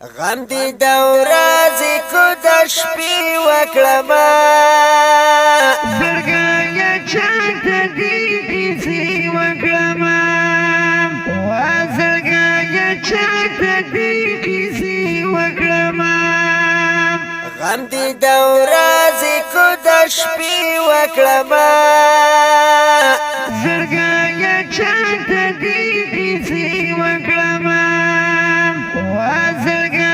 غم دی د ورځې کو د شپې وکړما زړګی چاته دې کیسې وکړما وا زړګی چاته دې کیسې وکړما غم دی د ورځې کو د شپې وکړما زړګی چاته دې کیسې وکړما وا زړګی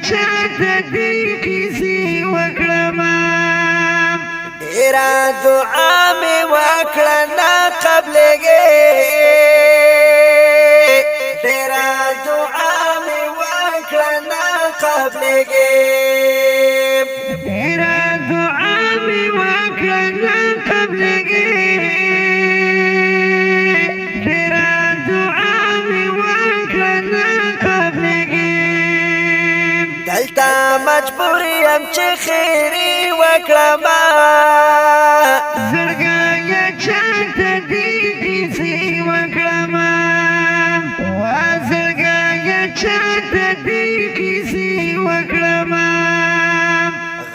چاته دې کیسې وکړما ډېره دعا مې وکړه نه قبلېږي ډېره دعا مې وکړه نه قبلېږي ډېره دعا مې وکړه نه قبلېږي ډېره دعا مې وکړه نه قبلېږي دلته مجبور یم چې خیرې وکړما زړګی چاته دې کیسې وکړما وا زړګی چاته دې کیسې وکړما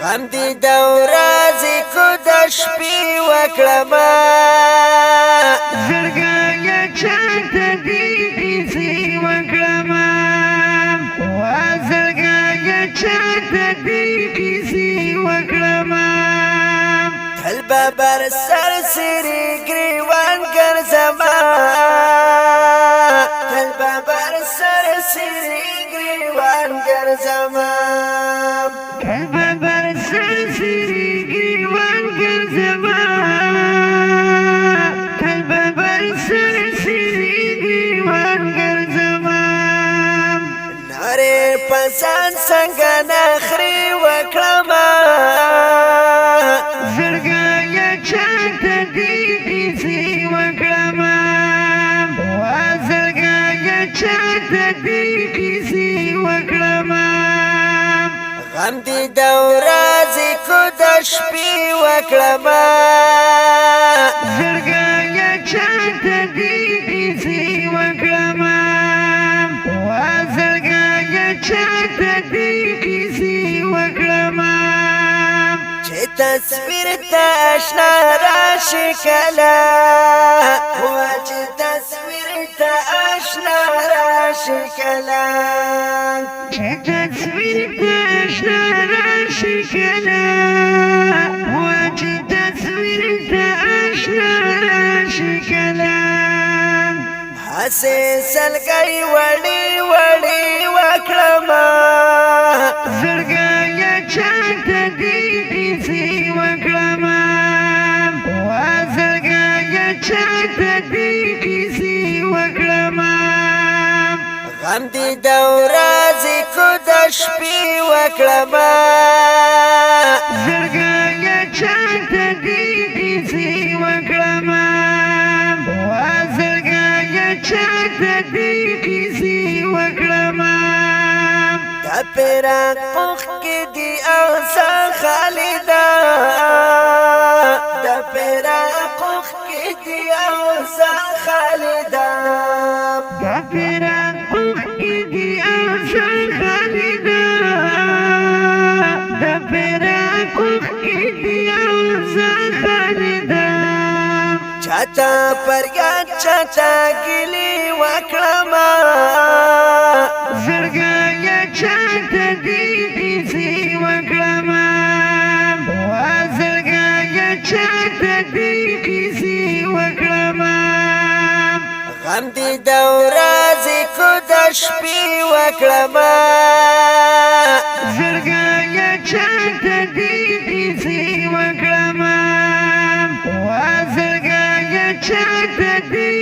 غم دی د ورځې کو د شپې وکړما زړګی چاته دې کیسې وکړما وا زړګی چاته دې کیسې وکړما تل به بر سر سری ګریوان ګرځما تل به بر سر سری ګریوان ګرځما تل به بر سر سری ګریوان ګرځما تل به بر سر سری ګریوان ګرځما نارې پسان څنګه نخرې وکړما زړګی چاته دې کیسې وکړما وا زړګی چاته دې کیسې وکړما غم دی د ورځې کو د شپې وکړما زړګی چاته دې کیسې وکړما وا زړګی چاته دې کیسې وکړما چې تصویر ته آشنا راشي کله وا چې تصویر ته آشنا راشي کله چې تصویر ته آشنا راشي کله وا چې تصویر ته آشنا راشي کله هسې سلګۍ وړې وړې وکړما زړګی چاته دې کیسې وکړما وا زړګی چاته دې کیسې وکړما غم دی د ورځې کو د شپې وکړما زړګی چاته دې کیسې وکړما وا زړګی چاته دې کیسې وکړما د پیران پوخ کې دی اوسه خالدا د پیران پوخ کې دی اوسه خالدا د پیران پوخ کې دی اوسه خالدا د پیران پوخ کې دی اوسه خالدا چاته پریاد چاته ګلی وکړما زړګی چاته دې کیسې وکړما وا زړګی چاته دې کیسې وکړما غم دی د ورځې کو د شپې وکړما زړګی چاته دې کیسې وکړما وا زړګی چاته دې